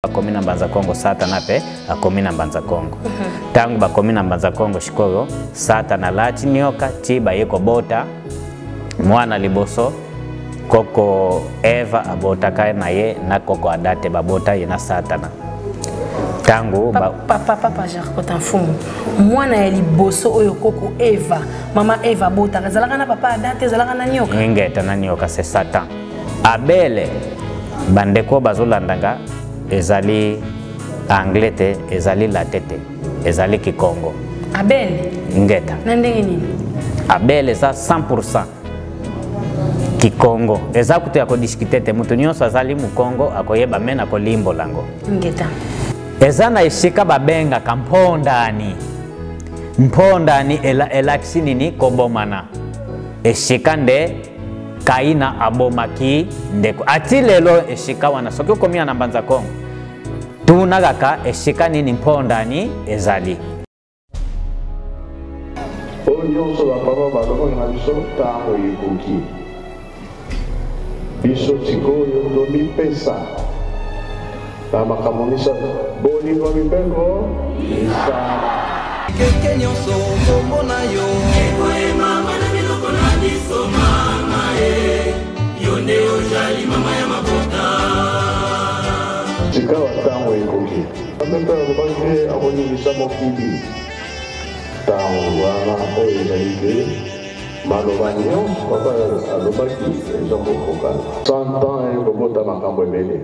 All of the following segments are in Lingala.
Bakomi na Mbanza Kongo Satana pe akomi na Mbanza Kongo. Tangu bakomi na Mbanza Kongo shikoyo Satana lati nyoka chiba yeko bota mwana liboso koko Eva abota kai na ye na koko Adate babota ye na Satana. Tangu papa Jacques Kotanfumu mwana ya liboso oyo koko Eva mama Eva bota kazalaka na papa Adate zalaka na nyoka ngeta na nyoka c'est Satan. Abele bandeko bazolandanga ezali anglete ezali latete ezali kikongo. Abel ngeta nandenge nini Abel eza 100% kikongo eza kutu ya kodiskitete mutu nyonso azali mu Kongo akoyeba mena ko limbo lango ngeta eza na ishika babenga kampondani mpondani elakisi ni kobomana eshika nde Kaina abomaki ndeko ati lelo eshika wana soki okomia na Mbanza Kongo tunagaka eshika nini mpondani ezali nyonso bapapa balongo na biso ntango ekoki biso sikoyo tomipesa na makambo misato bolingo mipengo misala keke nyonso kombo na yo ekoye mama na biloko na biso mama yonde ojali mama ya mabota sikawa ntango ekoki amempe alobaki akoningisa mokili ntango wana oyo ezali te maloba nyonso papa alobaki eza kokoka 100 ans ekobota makambo ebele.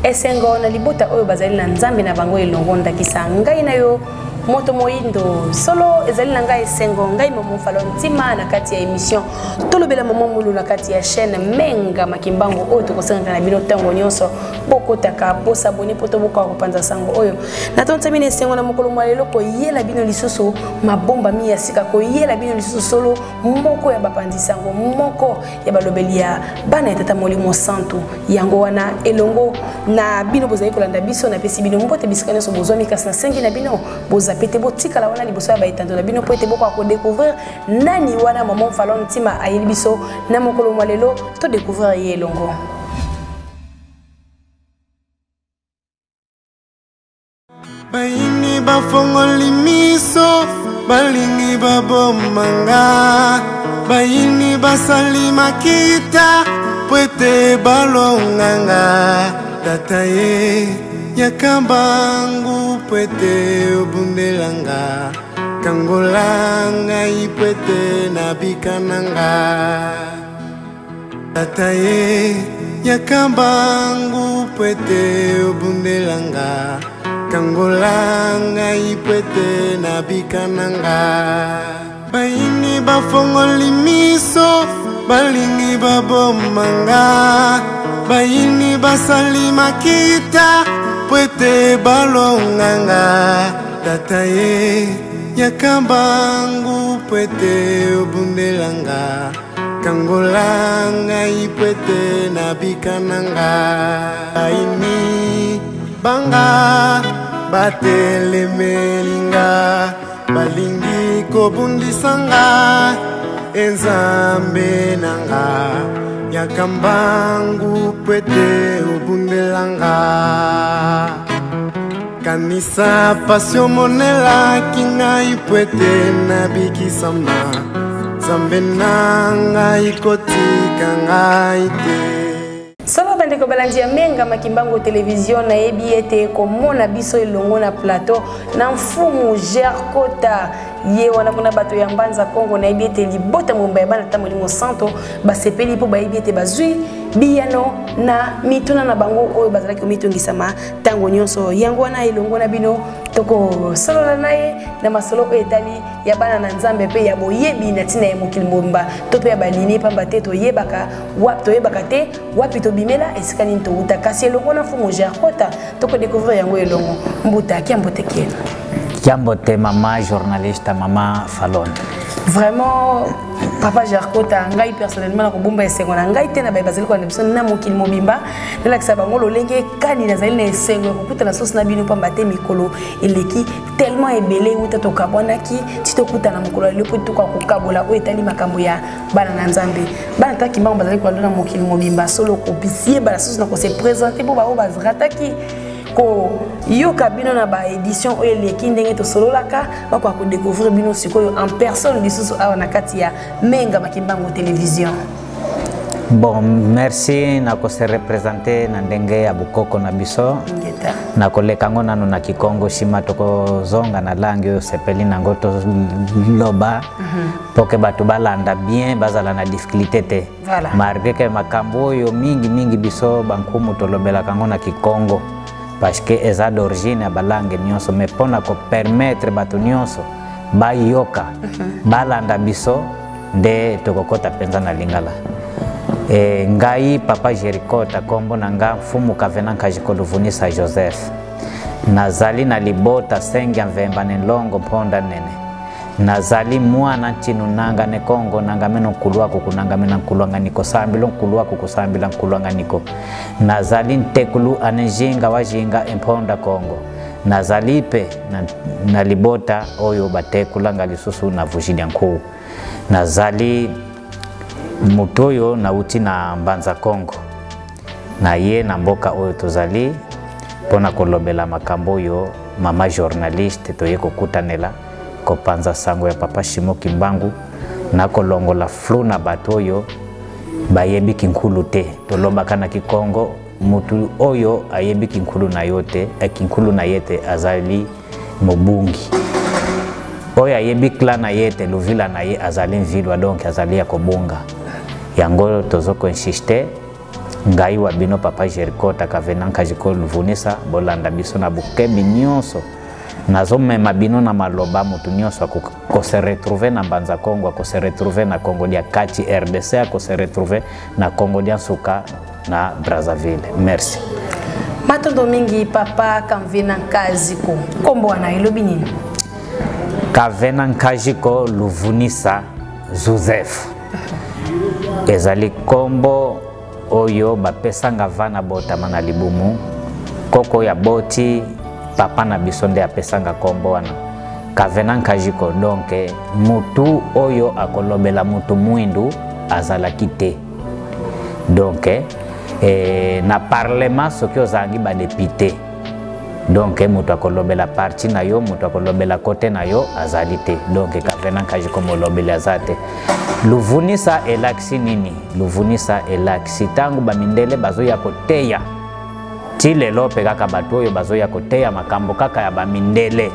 esengo na libota oyo bazali na nzambe na bango elongo ndakisa ngai na yo moto moindo solo ezali na ngai esengo ngai Maman Falon ntima na kati ya émission tolobela Maman Mulu na kati ya chaîne Menga Makimbango oyo tokosenga na bino tango nyonso bokotaka posa boni poto boka kopanza sango oyo na tonta mine esengo na mokolo mwalelo ko yela bino lisusu mabomba mi ya sika ko yela bino lisusu solo moko ya bapandi sango moko ya balobeli ya bana etata molimo santu yango wana elongo na bino bozali kolanda biso na pesi bino mbote bisika nyonso bozwami kasi na sengi na bino boza pete botika la wana liboso ya baitando na bino po ete boko ko découvrir nani wana Maman Falon ntima ayeli biso na mokolo mwalelo to découvrir ye elongo. Baini bafongoli miso balingi babomanga baini basali makita pwete balonganga tataye yakambangu pwete obundelanga kangolanga ipwete nabikananga tataye yakambangu pwete obundelanga kangolanga ipwete nabikananga baini bafongoli miso balingi babomanga baini basali makita pwete balonganga tataye yakambangu pwete obundelanga kangolanga ipwete nabikananga baini banga batelemelinga balingi kobundisanga enzambe nanga yakambangu pwete obundelanga kanisa pasio monela kingai pwete nabikisama zambe nanga ikotika ngai te solo bandeko balandi ya Menga Makimbango television na yebi ete komona biso elongo na plateau na mfumu Gerkota ye wana kuna bato ya Mbanza Kongo na yebi ete libota momba ya bana tamolimo santo basepeli po ba yebi ete bazui biyano na mituna na bango oyo bazalaki komitungisama tango nyonso yango wana elongo na bino toko solo na naye na masolo etali ya bana na nzambe pe ya boyebi na tina ya mokili mbomba to pe ya balini pamba te toyebaka te wapi tobimela esika nini touta kasi elongo na mfumu Gerkota toko découvrir yango elongo mbuta kiambote kena Kiambote mama journaliste Maman Falon Vraiment papa Jarkota ngai personnellement na kobumba esengo na ngai te na bazali ko na biso na mokili mobimba na lakisa bango lolenge kani na zali na esengo kokuta na sosi na bino pamba te mikolo eleki tellement ebele uta to kabonaki ti to kuta na mokolo lepo to ko kabola o etali makambo ya bana na nzambe bana taki mbango bazali ko na mokili mobimba solo ko bisie bana sosi na ko se présenter bo ba o bazrataki ko yo kabino na ba édition o eleki ndenge to sololaka bako ko découvrir bino sikoyo en personne lisusu awa na kati ya menga makimbango télévision. Bon, merci na ko se représenter na ndenge ya bukoko na biso na kolekango nanu na Kikongo shima toko zonga na langi yo sepeli na ngoto loba poke batu balanda bien bazala na difficulté te malgré que makambo yo mingi biso bankumu tolobela kango na Kikongo parce que eza d'origine ya balangue nyonso mais pona ko permettre batu nyonso ba yoka balanda biso nde tokokota penza na lingala. Ngai papa Jerikota kombo na nga mfumu Kavena Nkajiko Luvunisa Joseph nazali na libota sengi mvemba nelongo mponda nene nazali mwana ntinu nanga ne Kongo nanga meno kulwa kukunanga mena kulwanga niko sambilo kulwa kukusambila kulwanga niko nazali ntekulu anejinga wajinga mponda Kongo nazali pe na libota oyo batekula ngalisusu na vujidi nkuu nazali mutoyo na uti na Mbanza Kongo na ye na mboka oyo tozali pona kolobela makambo yo mama journaliste toye kokutanela kopanza sango ya papa Shimo Kimbangu na kolongola flu na batoyo bayebi kinkulu te tolobaka na Kikongo mutu oyo ayebi kinkulu na yote kinkulu na yete azali mobungi oyo ayebi kla na yete luvila na ye azali mvilwa donc azali ya kobunga yango tozoko insiste ngai wa bino papa Jerikota Kavena Nkajiko Luvunisa bolanda biso na bukebi nyonso nazo mema bino na maloba mutu nyonso ko se retrouver na Mbanza Kongo ko se retrouver na Kongo dia kati RDC ko se retrouver na Kongo dia Suka na Brazzaville. Merci. Matondo mingi papa Kavena Nkajiko kombo na ilobi nini? Kavena Nkajiko Luvunisa Joseph ezali kombo oyo bapesanga vana botama na libumu koko ya boti papa na biso nde apesanga kombo wana Kavena Nkajiko donc mutu oyo akolobela mutu mwindu azalaki te donc na parlement soki ozangi ba député donc mutu akolobela parti na yo mutu akolobela kote na yo azali te donc Kavena Nkajiko molobela azate Luvunisa elaksi nini Luvunisa elaksi tangu bamindele bazo ya koteya tile lope kaka batoyo bazo ya koteya makambo kaka ya bamindele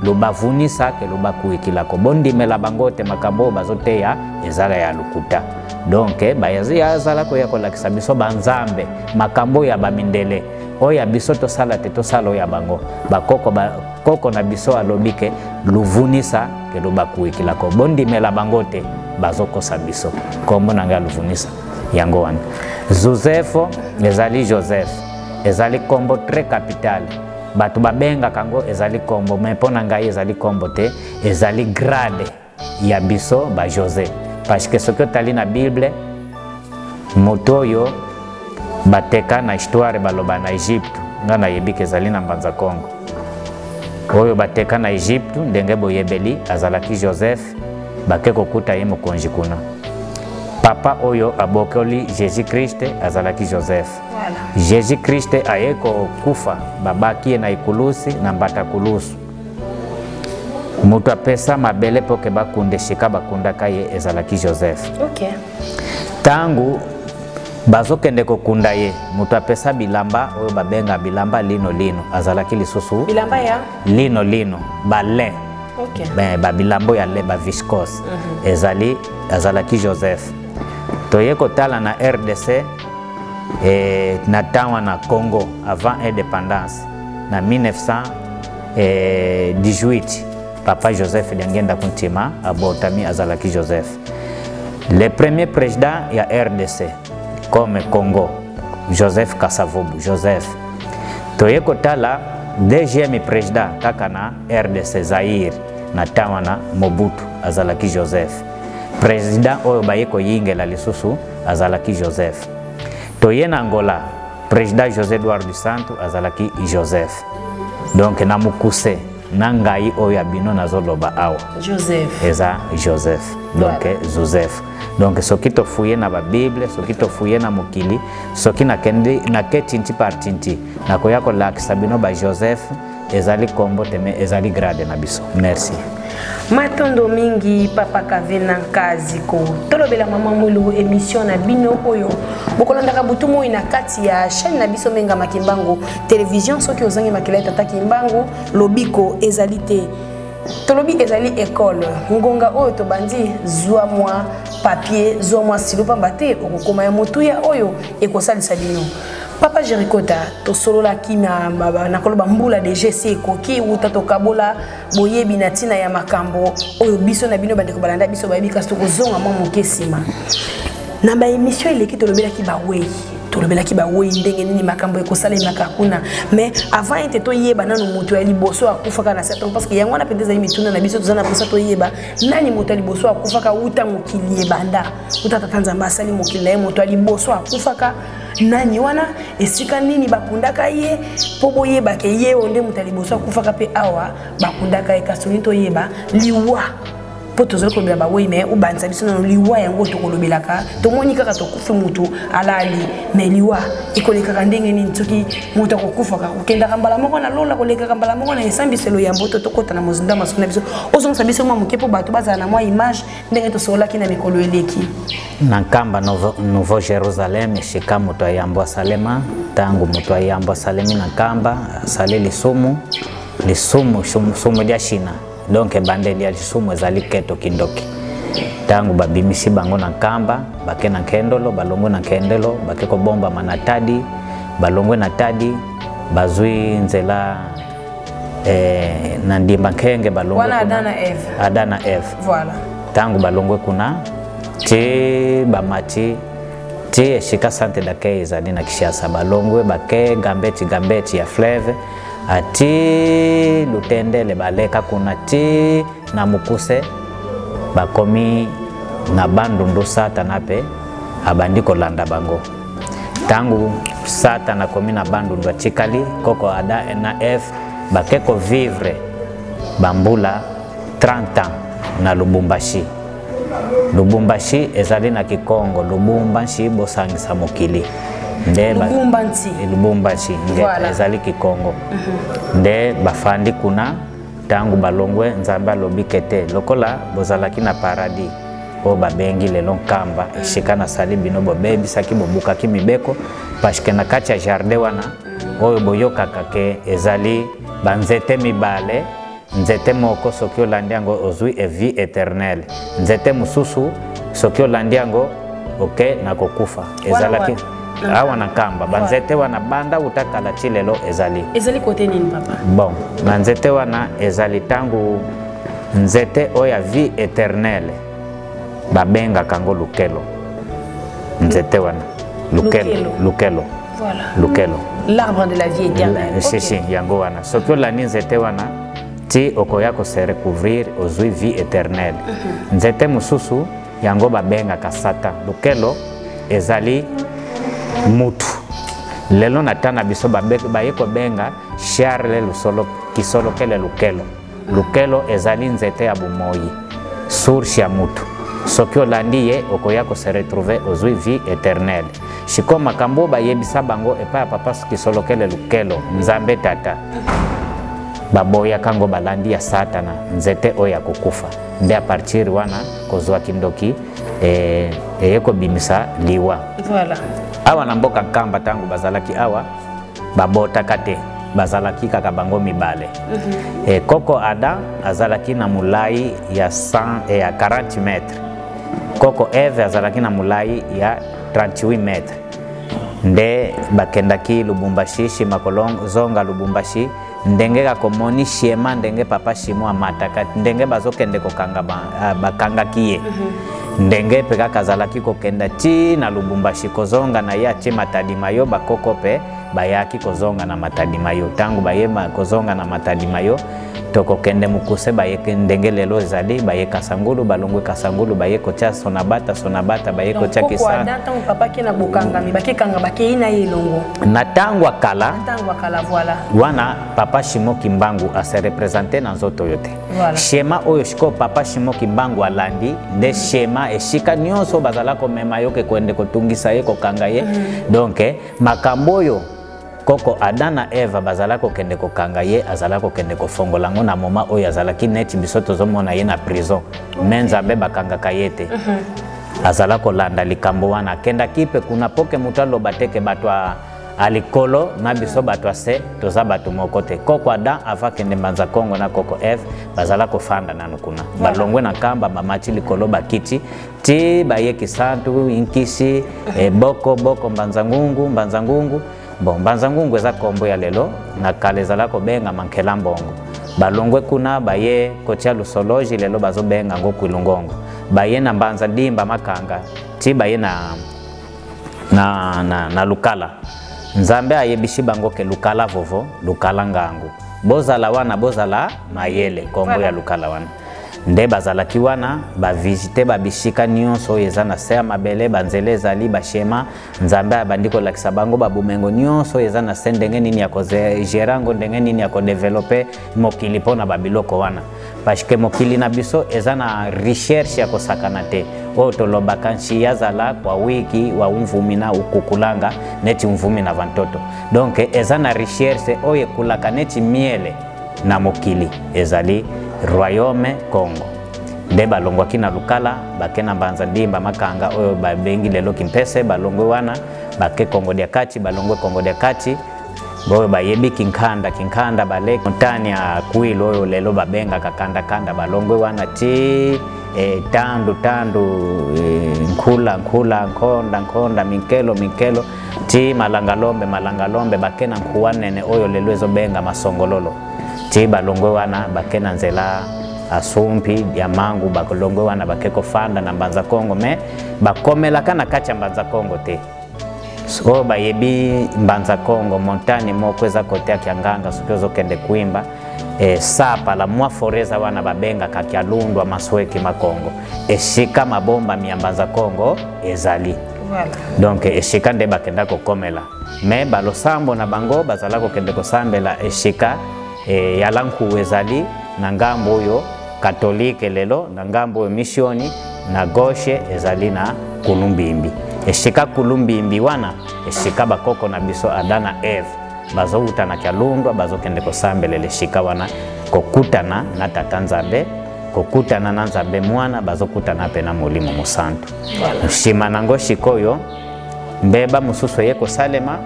lubavunisa ke lubakuikila ko bondimela bangote makambo bazo teya ezala ya lukuta donc bayazi azala ko ya kolakisa biso banzambe makambo ya bamindele oya biso to sala te to salo ya bango bakoko koko na biso alobike luvunisa ke lubakuikila ko bondimela bangote bazoko sabiso kombo nanga Luvunisa yango wana Joseph ezali Joseph ezali kombo très capital batu babenga kango ezali kombo mais pona ngai ezali kombo te ezali grade ya biso ba José parce que soki tali na Bible motoyo bateka na histoire baloba na Egypte ngana yebike ezali na Mbanza Kongo oyo bateka na Egypte ndenge boyebeli azalaki Joseph bakeko kuta ye mokonzi kuna papa oyo abokoli Jésus Christ azalaki Joseph Jésus Christ ayeko kufa babaki na ikulusi na mbata kulusu mutu apesa mabele poke bakunde shika bakunda kaye ezalaki Joseph tangu bazokende kokunda ye mutu apesa bilamba oyo babenga bilamba lino azalaki lisusu bilamba ya lino bale babilambo ya leba viscose azalaki Joseph toye kotala na RDC na tawa na Congo avant indépendance na 1918 papa Joseph ngenda kuntima abotami azalaki Joseph le premier président ya RDC comme Congo Joseph Kasavubu Joseph toye kotala deuxième président kaka na RDC Zaire na tawana Mobutu azalaki Joseph. Président oyo bayeko yingela lisusu azalaki Joseph. Toye na Angola président José Eduardo dos Santos azalaki Joseph. Donc na mukuse na ngai oyo abino nazoloba awa Joseph eza Joseph. Donc Joseph. Donc soki tofuye na ba Bible, soki tofuye na mokili, soki na kende na ketinti par tinti na koyako lakisa bino ba Joseph ezali kombo teme ezali grade na biso. Merci. Matondo mingi papa Kavena Kaziko tolobela mama mulu émission na bino oyo bokolandaka butu moi na kati ya chaîne na biso menga makimbango télévision soki ozangi makila tata kimbango lobiko ezalité tolobi ezali école ngonga oyo to bandi zwa moi papier zwa moi silo pambate okokoma ya motuya oyo ekosalisa bino. Papa Jerikota to solo la kina na koloba mbula de GC koki uta to kabola boyebi na tina ya makambo oyo biso na bino bande ko balanda biso bayebi kasto ko zonga mo mokesima na ba émission ile ki to lobela ki ba wei to lobela ki ba wei ndenge nini makambo ekosala makakuna mais avant ete to yeba nanu mutu ya liboso akufaka na sato parce que yango na pendeza imituna na biso tuzana posa to yeba nani mutu ya liboso akufaka uta mokili banda uta tatanza mbasali mokili ya mutu ya liboso akufaka nani wana esika nini bakundaka ye po boyeba ke ye onde mutaliboso akufaka pe awa bakundaka ye kasoni to yeba liwa po tozali kolobela bawe me ubanza biso na liwa yango tokolobelaka tomoni kaka tokufi mutu alali me liwa ikolekaka ndenge nini soki mutu akokufaka kokendaka mbala moko na lola kolekaka mbala moko na esambiselo ya mboto tokota na mozinda masoko na biso ozongisa biso mwa moke po bato bazala na mwa image ndenge tosololaki na mikolo eleki na nkamba Nouveau Jerusalem shika mutu ayambwa salema tangu mutu ayambwa salemi na nkamba sale lisumu dia shina donc bandeli ya lisumu ezali keto kindoki tangu babimisi bango na nkamba bake na kendolo balongo na kendelo bake ko bomba manatadi balongwe na tadi bazui nzela na ndimba kenge balongwe wana Adana Eve voilà tangu balongwe kuna ti bamati ti shika sante dake ezali na Kishasa balongwe bake gambeti ya fleuve ati lutendele baleka kuna ti na mukuse bakomi na bandundu satana pe abandiko landa bango tangu satana komi na bandundu chikali koko ada na F bakeko vivre bambula 30 ans na Lubumbashi ezali na Kikongo Lubumbashi bosangisa mokili nde Lubumbashi nge ezali Kikongo nde bafandi kuna tangu balongwe nzamba lobikete lokola bozalaki na paradis o babengi lelo nkamba shikana sali bino bobebi saki bobuka kimibeko pashike na kati ya jardin wana oyo boyokaka ke ezali banzete mibale nzete moko soki olandiango ozui vie éternelle nzete mususu soki olandiango na kokufa ezalaki awa na kamba banzete wana banda utakala chilelo ezali kote nini papa bon na nzete wana ezali tangu nzete oya vie éternelle babenga kango lukelo nzete wana lukelo voilà lukelo l'arbre de la vie éternelle si yango wana soki olandi nzete wana ti okoyako se recouvrir ozui vie éternelle nzete mususu yango babenga kasata lukelo ezali mutu lelo natana biso bayeko benga Charles Lusolo kisolo kele lukelo ezali nzete ya bumoyi source ya mutu soki olandi ye okoyako se retrouver ozui vie éternelle shiko makambo bayebisa bango epa papa kisolo kele lukelo nzambe tata baboya kango balandi ya satana nzete oya kukufa nde a partir wana kozwa kindoki yeko bimisa liwa voilà awa na mboka nkamba tangu bazalaki awa babota kate bazalaki kaka bango mibale koko ada azalaki na mulai ya 40 metres koko Eve azalaki na mulai ya 38 metres nde bakendaki Lubumbashi shimakolongo zonga Lubumbashi ndenge komoni shema ndenge papa shimo amataka ndenge bazokende kokanga bakangaki ye ndenge peka kazalaki kokenda ti na Lubumbashi kozonga na ya ti Matadimayo bakoko pe bayaki kozonga na Matadimayo tangu bayema kozonga na Matadimayo toko kende mukuse bayeke ndenge lelo ezali bayeka sangulu balongwe kasangulu bayeko cha sonabata bayeko cha kisa donc papa ki na bokanga mi bakekanga bakeina yelongo na tangwa kala voilà wana papa Shimo Kimbangu ase representer na nzoto yote voilà. Shema oyo shiko papa Shimo Kimbangu alandi nde shema eshika nyonso bazala ko mema yoke kwende kotungisa ye kokanga ye donc makambo oyo koko Adana Eva bazala ko kende kokanga ye azala ko kende kofongola ngo na moma oyo azala ki neti bisoto zomona ye na prison menza be bakanga kayete azala ko landa likambo wana kenda kipe kuna poke mutalo bateke batwa alikolo na biso batwa se toza batu mokote koko Ada ava kende mbanza Kongo na koko Eve bazala ko fanda nanu kuna balongwe na kamba mamachi likolo bakiti ti bayeki santu inkisi boko mbanza ngungu bon mbanza ngungu eza kombo ya lelo na kale zala ko benga mankela mbongo balongwe kuna baye kocha lusoloji lelo bazo benga ngo kwilungongo baye na mbanza ndimba makanga ti baye na lukala nzambe ayebishi bango ke lukala vovo lukala ngangu bozala wana bozala mayele kombo ya lukala wana nde bazala kiwana ba visite ba bishika nyonso eza na se mabele banzele ezali bashema nzambe abandiko lakisa bango babumengo nyonso eza na se ndenge nini ya koze gerango ndenge nini ya ko developer mokili pona babiloko wana parce que mokili na biso eza na recherche ya kosakana te o tolobaka nshi yazala kwa wiki wa umvumi na ukukulanga neti umvumi na vantoto donc eza na recherche oye kulaka neti miele na mokili ezali Royaume Congo nde balongwa kina lukala bakena mbanza ndimba makanga oyo babengi lelo kimpese balongwe wana bake Kongo dia kati balongwe Kongo dia kati boyo bayebi kinkanda bale montani ya kuilo oyo lelo babenga kanda balongwe wana ti tandu nkula nkonda minkelo ti malangalombe bakena nkuwanene oyo lelo ezo benga masongololo ti balongwe wana bakena nzela asumpi ya mangu bakolongwe wana bakeko fanda na mbanza Kongo me bakomela kana kacha mbanza Kongo te so bayebi mbanza Kongo montani mokweza kotea kianganga sukozo kende kuimba sapa la mwa foreza wana babenga kakialundwa masweki makongo eshika mabomba miambanza Kongo ezali voilà. Donc eshika nde bakenda kokomela me balosambo na bango bazala kokende kosambela eshika yalanku ezali na ngambo oyo katolike lelo na ngambo oyo misioni na goshe ezali na kulumbimbi eshika kulumbimbi wana eshika bakoko na biso Adana Eve bazo utana kyalundwa bazo kende kosambela eshika wana kokutana na tata Nzambe kokutana na Nzambe mwana bazo kutana pe na mulimo musantu shima nango shikoyo mbeba mususu yeko salema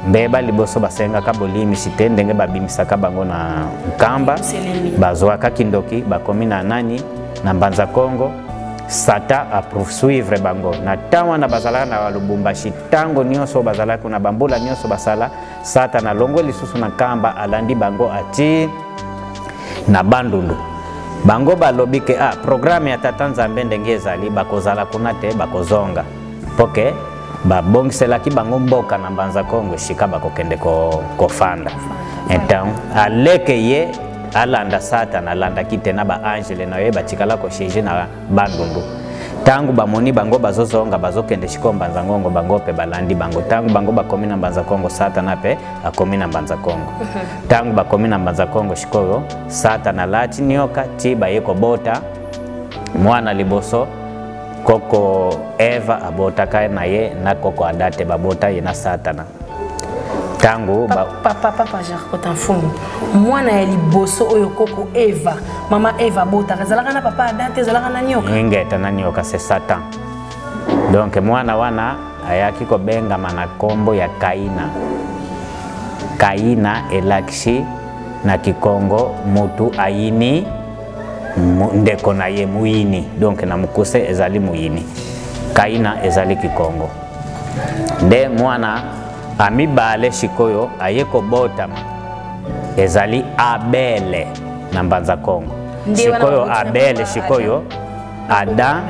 mbeba liboso basenga kabolimi sitendenge babimisaka bango na nkamba bazwaka kindoki bakomi na nani na mbanza Kongo sata a poursuivre bango na tawa na bazala na Lubumbashi tango nyonso bazala kuna bambula nyonso basala sata na longo lisusu na kamba alandi bango ati na bandundu bango balobike programme ya tata Nzambe ndenge ezali bakozala kuna te bakozonga poke babongisela ki bango mboka na mbanza Kongo shika bakokende kofanda etan aleke ye alanda Satan alanda kitena ba angele na ye batikala ko sheje na bandundu tangu bamoni bango bazozonga bazokende shiko mbanza ngongo bango pe balandi bango tangu bango bakomi na mbanza Kongo Satan ape akomi na mbanza Kongo tangu bakomi na mbanza Kongo shikoyo Satan alati nyoka tiba yeko bota mwana liboso koko Eva abota kai na ye na koko Adate babota ye na Satana tangu papa Jacques Kotanfumu mwana ya liboso oyo koko Eva mama Eva bota kazalaka na papa Adate zalaka na nyoka ngeta na nyoka c'est Satan donc mwana wana ayaki ko benga mana kombo ya Kaina elakshi na Kikongo mutu aini ndeko na ye muini donc na mukuse ezali muini Kaina ezali Kikongo nde mwana amibale shikoyo ayeko botama ezali Abele na mbanza Kongo shikoyo Abele shikoyo Ada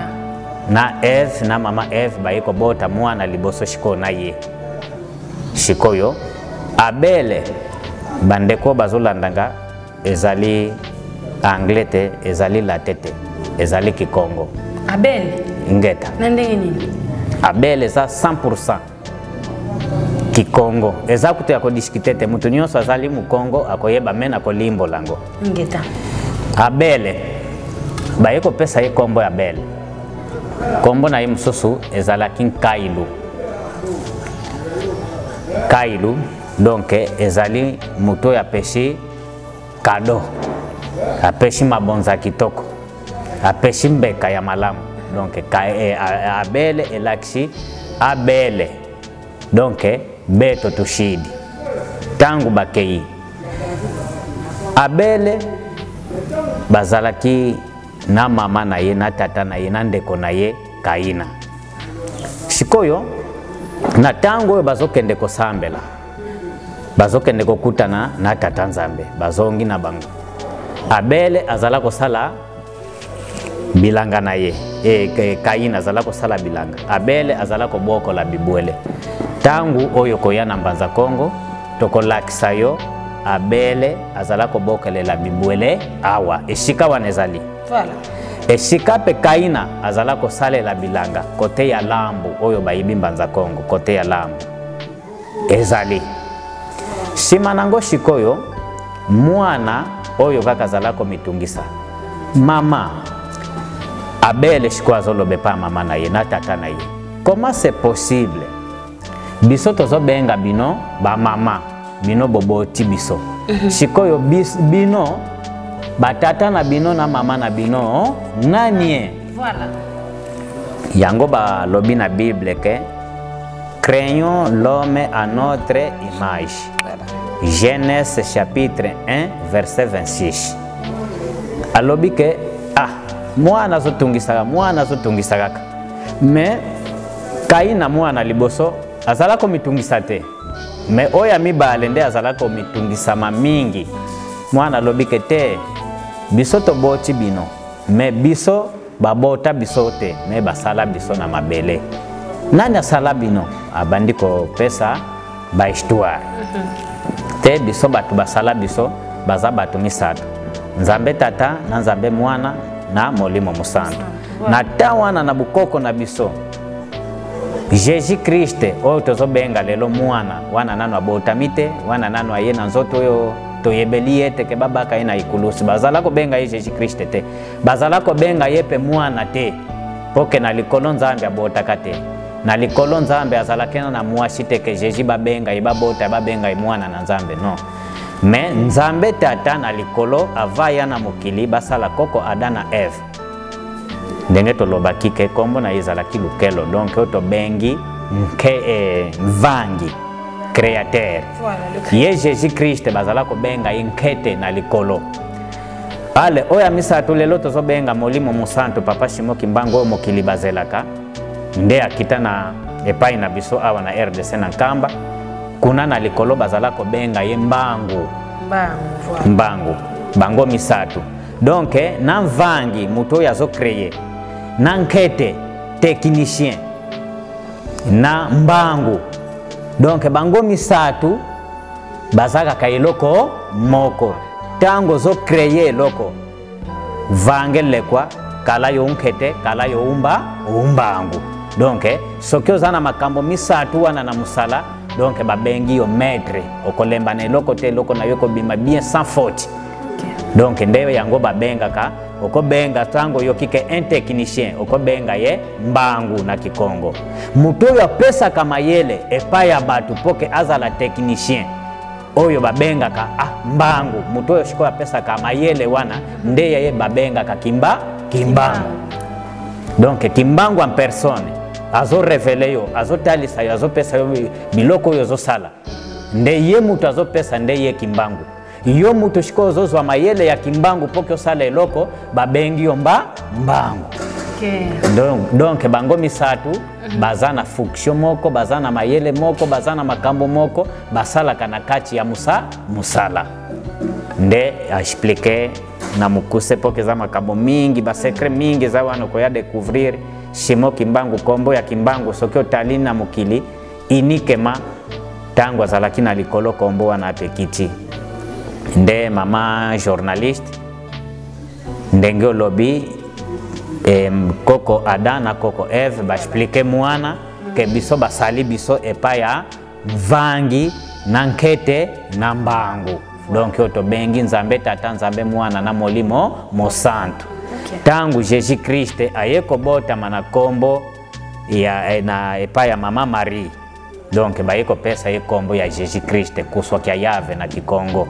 na Eve na mama Eve bayeko bota mwana liboso shiko na ye shikoyo Abele bandeko bazolandanga ezali anglais te, ezali latete, ezali kikongo. Abel ngeta na ndenge nini? Abel eza 100% kikongo. Eza kutu ya kodiskite te, mutu nyonso azali mu Kongo akoyeba mena kolimbo lango. Ngeta Abel baye kopesa ye kombo ya Abel. Kombo na ye mususu ezalaki Kailu. Kailu donc ezali muto ya peshi kado, apeshi mabonza kitoko, apeshi mbeka ya malamu. Donc Abel elakisi Abel, donc beto tushidi tangu bakei. Abel bazalaki na mama na ye na tata na ye na ndeko na ye Kaina. Sikoyo na tango oyo bazokende kosambela, bazokende kokutana na tata Nzambe, bazongi na bango. Abel azala kosala bilanga na ye, Kaina azala kosala bilanga. Abel azala kobokola bibwele. Tangu oyo koya na mbanza Kongo tokolakisa yo Abel azala kobokelela bibwele awa esika wana ezali. Voilà. Esika pe Kaina azala kosalela bilanga kote ya Lambu oyo bayibi mbanza Kongo, kote ya Lambu ezali. Sima nango shikoyo mwana oyo kaka azala komitungisa mama Abel shiko azolobe pa mama na ye na tata na ye. Comment c'est possible? Biso tozo benga bino ba mama, bino boboti biso. Shikoyo bino batata na bino na mama na bino nanie. Voilà. Yango ba lobi na Bible ke créons l'homme à notre image. Voilà. Genèse chapitre 1 verset 26. Alobi ke mwana zotungisaka mais Kaina mwana liboso azala ko mitungisa te, mais oya mibale nde azala ko mitungisa mingi. Mwana lobi ke te biso to boti bino, mais biso babota biso te, mais basala biso na mabele. Nani asala bino? Abandi ko pesa ba histoire. Te biso batu basala biso baza batu misato, Nzambe tata na Nzambe mwana na molimo musantu. Na tawana na bukoko na biso Jésus Christ oyo tozo benga lelo mwana wana nano abotamite, wana nano ayena nzoto yo toyebeli ete ke babaka ina ikulusi. Bazala ko benga ye Jésus Christ te, bazala ko benga yepe mwana te, poke na likolo Nzambe abotaka te. Na likolo Nzambe azala kena na mwasi te ke Jésus babenga ibabota babenga mwana na Nzambe, no. Mais Nzambe tata na likolo avaya na mokili basala koko Adana Eve. Ndenge tolobaki ke kombo na ezalaki lukelo, donc oto bengi nke vangi créateur. Voilà, ye Jésus Christ bazala ko benga inkete na likolo. Ale oya misatu lelo tozo benga molimo musantu papa Shimo Kimbangu mokili bazelaka nde akita na epai na biso awa na RDC na Kamba. Kuna na likolo bazala ko benga ye mbangu. Voilà. Mbangu bango misatu. Donc na vangi muto yazo créer na nkete technicien na mbangu. Donc bango misatu bazaka kailoko moko. Tango zo créer loko vangele kwa kala yo nkete kala yo umbangu. Donc sokyo zana makambo misatu wana na musala. Donc babengi yo maître okolemba na loko te loko na yoko bima bien sans faute. Donc ndeyo yango babenga ka okobenga tango yo kike un technicien okobenga ye mbangu na kikongo. Muto yo pesa kama yele epa ya batu poke azala technicien oyo babenga ka mbangu. Muto yo shiko ya pesa kama yele wana ndeye ye babenga ka kimbangu. Donc kimbangu en personne azo revele yo azo talisa yo azo pesa yo biloko yo zo sala ndeye mutu azo pesa ndeye kimbangu. Yo mutu shiko zozwa mayele ya kimbangu poke osala eloko babengi yo mbangu. Okay. Donc bango misatu bazana fonction moko, bazana mayele moko, bazana makambo moko, basala kana kati ya musala. Nde expliquer na mukuse poke za makambo mingi ba secret mingi za wana ko ya découvrir Shimo Kimbangu kombo ya kimbangu sokyo talina mukili inikema tango azalaki na likolo kombo wana apekiti. nde mama journaliste ndenge lobby koko Adam na koko Eve ba explique mwana ke biso basali biso epa ya vangi na nkete na mbangu. Donc yoto bengi nzambe tata nzambe mwana na molimo mosantu. Tangu Jésus Christ ayeko bota mana kombo ya na epa ya mama Marie. Donc bayeko pesa ye kombo ya Jésus Christ kuswa kya yave na Kikongo.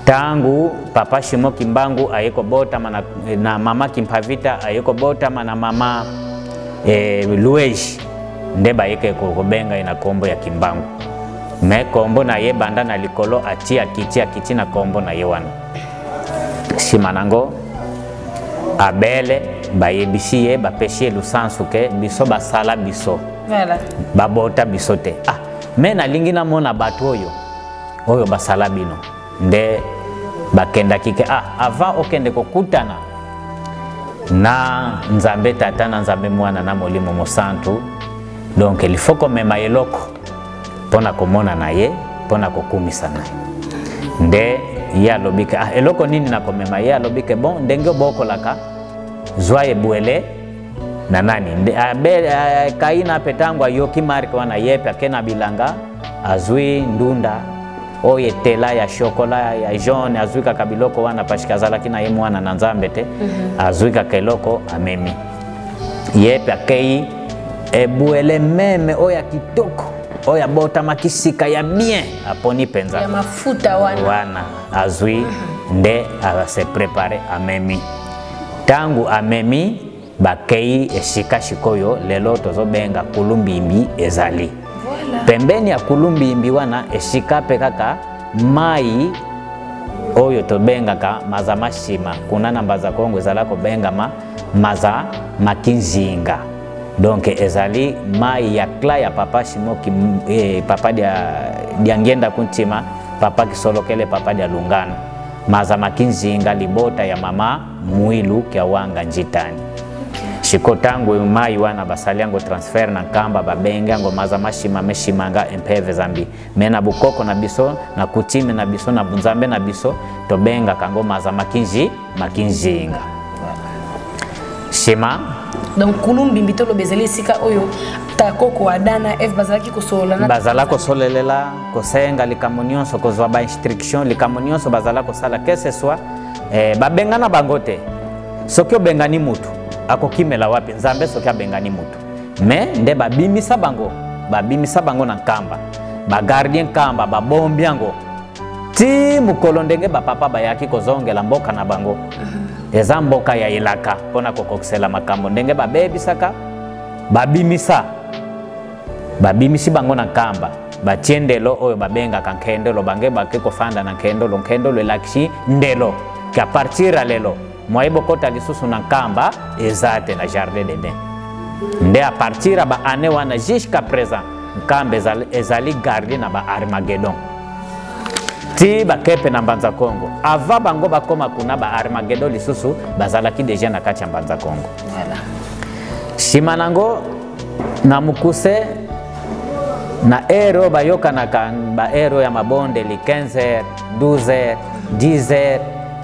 Tangu papa Shimo Kimbangu ayeko bota mana na mama Kimpavita ayeko bota mana mama Lueji nde bayeke kubenga ina kombo ya Kimbangu. Me kombo na ye banda na likolo atia kiti na kombo na ye wana. Simanango Abele bayebisi ye bapeshie lusansu ke biso basala biso. Voilà. Babota biso te. Ah, me na lingi na mona bato oyo basala bino. Nde bakenda kike avant okende kokutana na nzambe tata na nzambe mwana na molimo mosantu. Donc il faut que mema eloko pona komona na ye pona kokumisa na ye. Nde ya lobike eloko nini na komema ya lobike bon ndenge bokolaka zwa ebuele na nani Kaina petangwa yoki marke wana yepe akena bilanga azwi ndunda oye tela ya shokola ya jaune azwi kabiloko wana pashikazala kina ye mwana na nzambe te azwi keloko amemi yepe akei ebuele meme oya kitoko oya bota makisika ya bien aponi penza ya mafuta wana azwi nde se prepare amemi. Tangu amemi bakei esika shikoyo lelo tozobenga kulumbimbi ezali. Voilà. Pembeni ya kulumbimbi wana esika pekaka mai oyo tobenga ka maza mashima kuna namba za Kongo ezala ko benga maza makinzinga. Donc ezali mai ya kla ya papa Shimo papa dia ngenda kuntima papa kisolokele papa dia lungano. Maza makinzinga libota ya mama Mwilu kya wanga njitani. Shiko tangu mai wana basali yango transfer na kamba babenge yango maza mashima meshimanga empeve zambi. Mena bukoko na biso na kutime na biso na bunzambe na biso tobenga kango maza makinzinga. Shima donc kulumbimbi tolo bezeli sika oyo takoko adana F bazalaki kosola na bazala kosolelela kosenga likamonionso kozwa ba instruction likamonionso bazala kosala que ce soit babenga na bangote soki obengani mutu akokimela wapi nzambe soki abengani mutu me nde babimisa bango na kamba ba gardien kamba ba bombiango ti mukolo ndenge ba papa bayaki kozongela mboka na bango eza mboka ya ilaka pona kokokisela makambo ndenge babebisaka babimisi bango na kamba batiendelo oyo babenga kankendelo bange bakeko fanda na nkendelo elakisi ndelo ka partir lelo moyebo kota lisusu na kamba ezate na jardin d'Eden nde a partir ba ane wana jusqu'à présent kamba ezali gardé na ba Armageddon ti bakepe na Mbanza Kongo ava bango bakoma kuna ba Armageddon lisusu bazalaki deja na kati ya Mbanza Kongo. Voilà. Simanango na mukuse na ero bayoka na ba ero ya mabonde li 15h 12h 10h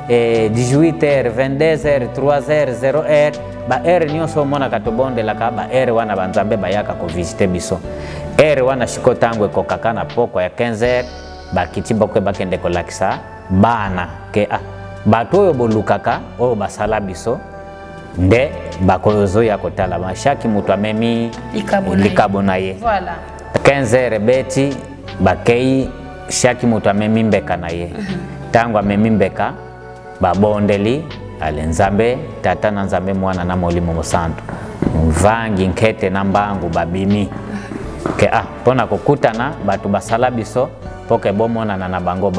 18h 22h 3h 0h ba ere nyonso mona katobonde la ka ba ere wana banzambe bayaka ko visiter biso ere wana shikotangwe kokaka na poko ya 15h bakiti bokwe bakende kolakisa bana ke bato oyo bolukaka oyo basala biso nde bakoyozo ya kotala mashaki mutu amemi likabo na ye. Voilà. 15h beti bakei shaki mutu amemi mbeka na ye. Tangu amemi mbeka babondeli ale nzambe tata na nzambe mwana na molimo mosantu mvangi nkete na mbangu babimi ke pona kokutana batu basala biso poke bomona na bango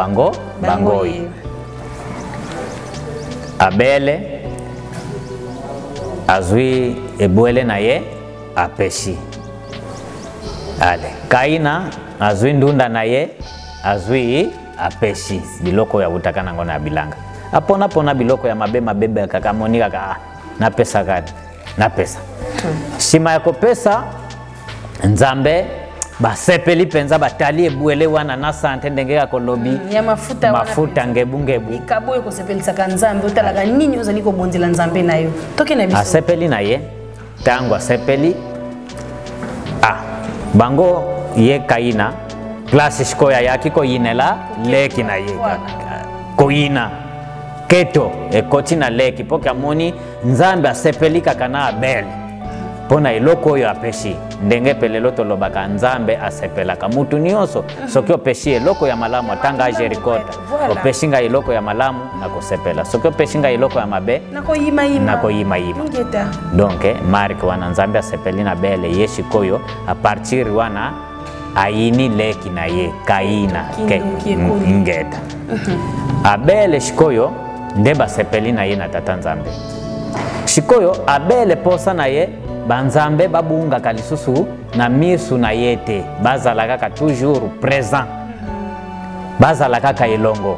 Abele azwi ebuele na ye apeshi ale Kaina azwi ndunda na ye azwi apeshi biloko ya utakana ngona bilanga apona biloko ya mabebe kakamonika ka na pesa gani na pesa shima yako pesa nzambe basepeli penza batali ebuele wana na sante ndenge ya kolobi ya mafuta ngebu ikaboye ko sepelisaka nzambe otalaga nini ozali ko bondela nzambe na yo toke na biso asepeli na ye tango asepeli bango ye Kaina klasi shikoya yaki ko yinela leki na ye ko yina keto ekoti na leki poka moni nzambe asepelika kana Abel pona iloko oyo apeshi ndenge pelelo tolobaka nzambe asepelaka mutu nyonso soki opeshi eloko ya malamu atanga Jerikota opeshinga iloko ya malamu na kosepela soki opeshinga iloko ya mabe na koyima donc Mark wana nzambe asepeli na Bele yeshi koyo a partir wana aini leki na ye Kaina ngeta Abele shikoyo ndeba sepeli na ye na tata nzambe shikoyo Abele posa na ye banzambe babunga kalisusu na misu na yete bazalaka ka toujours présent bazalaka ka ilongo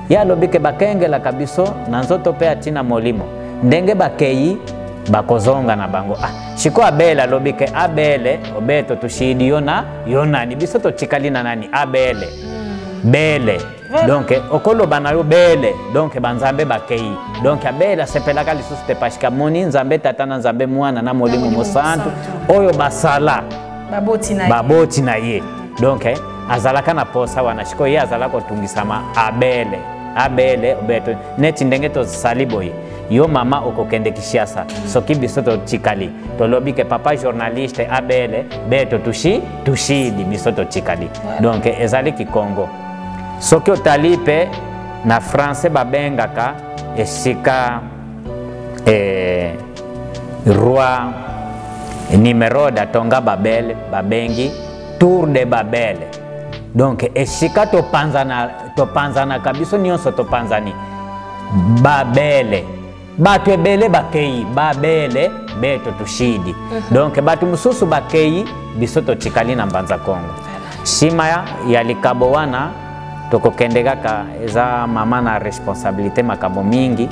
ya lobike bakengela kabiso na nzoto pe atina molimo ndenge bakeyi bakozonga na bango shiko Abele lobike Abele obeto tushidi yona ni biso to chikalina nani Abele Bele donc okolo banayo Bele donc banzambe bakei donc Abele sepelaka lisusu te pashika moni nzambe tata na nzambe mwana na molimo mosantu oyo basala baboti na ye donc azalaka na posa wana shiko ye azalaka otungisama Abele obeto neti ndenge to saliboye yo mama okokende Kishasa soki biso to chikali tolobike papa journaliste Abele beto tushidi biso to chikali donc ezali Kikongo soki otalipe na français babengaka esika roi numéro datonga Babel babengi tour de Babel donc esika topanzana kabiso nyonso topanzani Babele batu ebele bakei Babele beto tushidi donc batu mususu bakei biso tochikali na mbanza Kongo shima ya likabo wana tokokendeka ka eza mama na responsabilité makabo mingi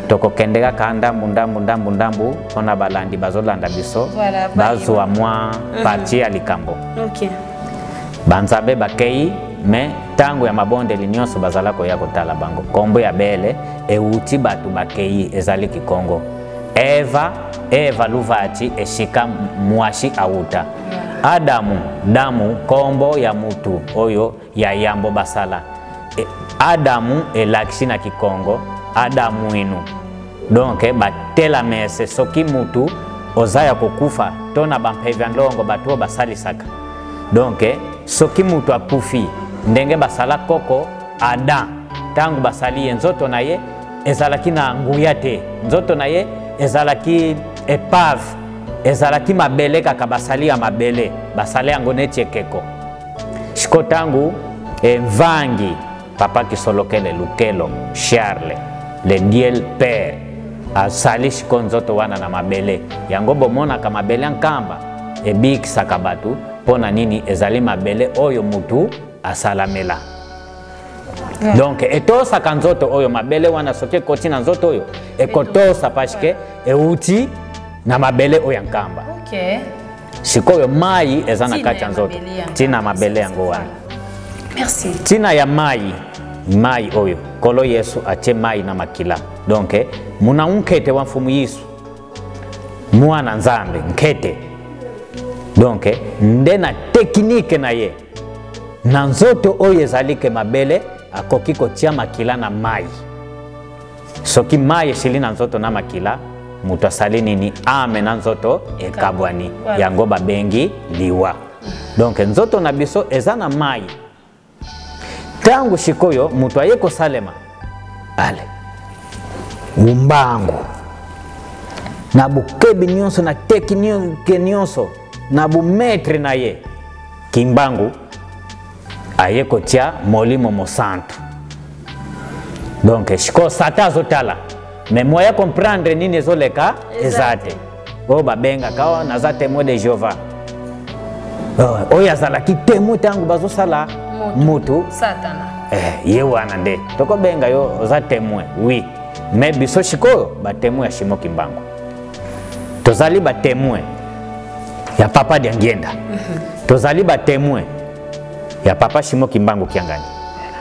tokokendeka ka ndambu ona balandi bazolanda biso bazwa mwa parti ya likambo banzabe bakei me tango ya mabonde linyonso bazala ko ya kotala bango kombo ya Bele euti batu bakei ezali Kikongo Eva luvati eshika mwashi auta Adamu kombo ya mutu oyo ya yambo basala Adamu elakisi na Kikongo Adamu inu donc batela mese soki mutu ozaya kokufa tona bampevya ndongo batu basalisaka donc soki mutu akufi ndenge basala koko Adam tangu basali nzoto na ye ezalaki na nguya te nzoto na ye ezalaki epave ezalaki mabele kaka basali ya mabele basali yango neti ekeko shiko tangu vangi papa kisolokele lukelo Charles le diel père asali shiko nzoto wana na mabele yango bomona ka mabele nkamba ebikisaka batu pona nini ezali mabele oyo mutu asalamela donc etosa kanzoto oyo mabele wana soki koti na nzoto oyo ekotosa pashike euti na mabele oyo nkamba sikoyo mai ezana kati nzoto tina mabele yango wana merci tina ya mai oyo kolo Yesu ache mai na makila donc muna unkete wa mfumu Yesu mwana nzambe nkete donc ndena teknike na ye na nzoto oyo ezalike mabele akoki kotia makila na mai soki mai esili na nzoto na makila mutu asali nini ame na nzoto ekabwani yango babengi liwa donc nzoto na biso eza na mai tangu shikoyo mutu aye kosalema ale umbangu na bukebi nyonso na teknike nyonso na bumetre na ye kimbangu aye kotia molimo mosantu donc shiko sata azotala mais moya comprendre nini ezoleka ezate o babenga kao naza témoin de Jéhovah oyo azalaki témoin tangu bazosala mutu satana ye wana nde tokobenga yo oza témoin oui mais biso shikoyo ba témoin ya Shimo Kimbangu tozali ba témoin ya papa Diangienda. Tozali ba témoin ya papa Shimo Kimbangu Kiangani.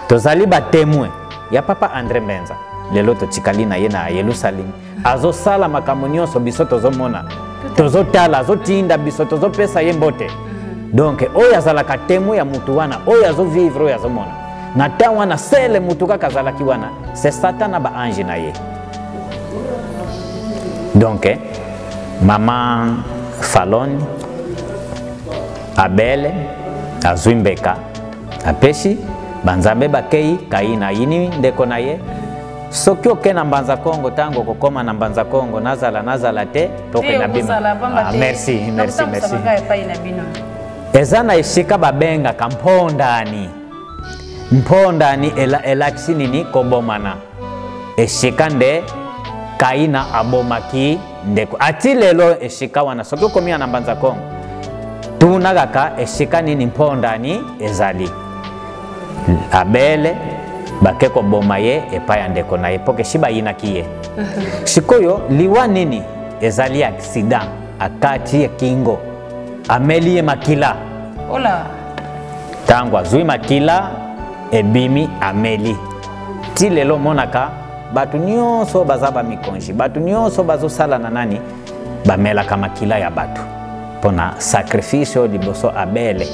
Tozali ba témoin ya papa André Mbenza. Lelo totikali na ye na Yerusalem. Azo sala makambo nyonso biso tozomona. Tozotala, azotinda biso tozopesa ye mbote. Donc oyo azalaka témoin ya mutu wana, oyo azovivre oyo azomona. Na ta wana sele mutu kaka azalaki wana, c'est Satan na ba ange na ye. Donc maman Faloni Abele Azuimbeka apeshi banzambe bakei kaina yini ndeko na ye soki oke na Mbanza Kongo tango kokoma na Mbanza Kongo nazala te toke na bino. Merci. Ezana ishika babenga kampondani mpondani elakisini ni kobomana eshika nde kaina abomaki ndeko ati lelo eshika wana soki okomia na Mbanza Kongo tunagaka eshika nini mpondani ezali Abele bakeko boma ye epaya ndeko na epoke shiba yinakiye. Shikoyo liwa nini ezali accident akati ya kingo amelie makila ola tango azui makila ebimi ameli ti lelo monaka batu nyonso bazaba mikonji batu nyonso bazosala na nani bamelaka makila ya batu pona sacrifice liboso Abele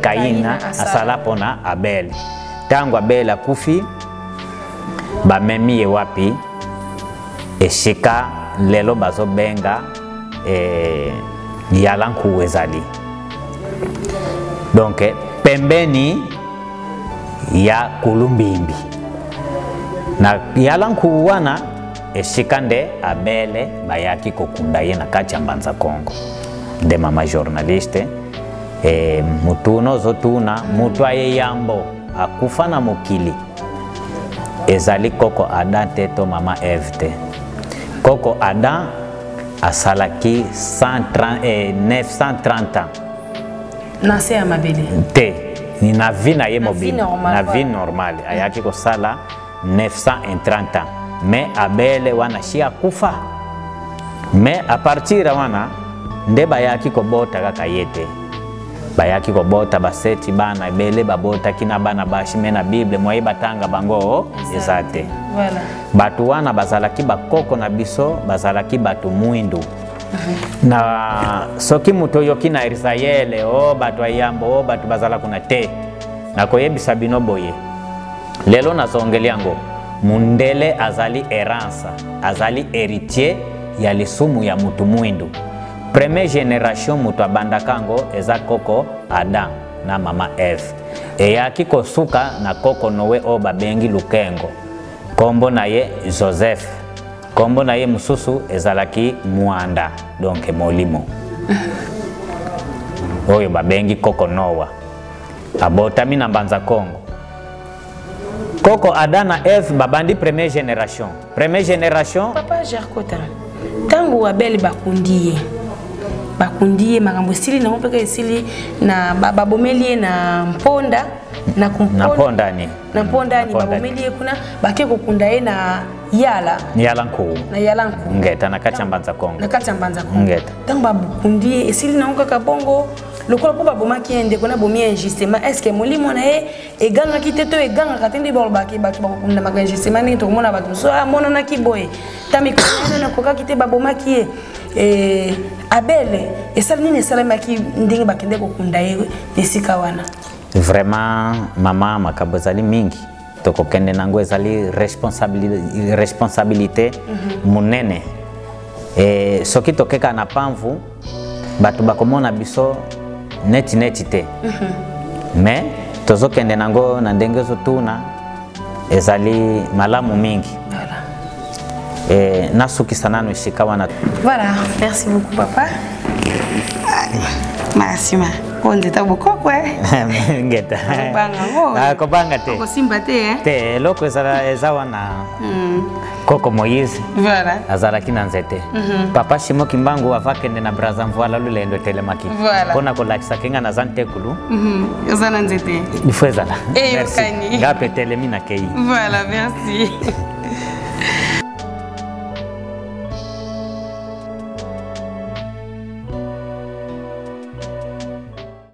Kaina asala pona Abele tango Abele akufi bamemi ye wapi eshika lelo bazobenga yalanku ezali. Donc pembeni ya Kulumbimbi na yalanku wana eshika nde Abele bayaki kokunda ye na kati ya Mbanza Kongo de mama journaliste mutuno zotuna mutu aye yambo akufa na mokili ezali Koko Adam teto mama Eve. Koko Adam asalaki 930 ans na se amabele te ni na vie na ye mobile na vie normale ayaki ko sala 930 ans mais Abele wana shi akufa mais a partir wana nde bayaki ko bota kaka yete bayaki ko bota baseti bana Abele babota kina bana bashime na Bible moye batanga bango ezate. Voilà. Batu wana bazalaki bakoko na biso bazalaki batu mwindu. Na soki muto yoki na Israele batu ayambo batu bazala kuna te na koyebisa bino boye lelo nazongeli yango mundele azali erransa azali héritier ya lisumu ya mutu mwindu. Première génération mutu abandakango eza Koko Adam na mama Eve eyaki kosuka na Koko Noe o babengi Lukengo kombo na ye Joseph kombo na ye mususu ezalaki Mwanda donc molimo oyo babengi Koko Noa abotami na Mbanza Kongo. Koko Adam na Eve babandi première génération papa Jarkota tango Abele bakundiye makambo sili na mpeka esili na babomeli na mponda na pondani babomeli kuna bake kokunda ye na yalanku ngeta na kati ya Mbanza Kongo ngeta tango bakundiye esili na nkaka bongo lokola po babomaki ende kona bomi injustement est-ce que molimo na ye eganga kiteto eganga katende bolbaki batu bakunda maka injustement ni to mona batu so mona na kiboye tami kona na koka kite babomaki ye Abele esala nini esalamaki ndenge bakende kokunda ye esika wana. Vraiment mama makambo ezali mingi tokokende nango ezali responsabilité munene soki tokeka na pamvu batu bakomona biso neti te mais tozokende nango na ndenge zotuna ezali malamu mingi. Nasukisa nano eshika wana. Voilà, merci beaucoup papa. Merci ma. On dit beaucoup ngeta. Kobanga te. Kosimba te te loko eza wana. Koko Moïse. Voilà. Azalaki na nzete. Papa Shimo Kimbangu avakende na Brazzaville lulendo telemaki. Voilà. Pona kolakisa kinga na zantekulu. Ezana nzete. Ifo ezala. Merci. Ngape telemi na kei. Voilà, merci.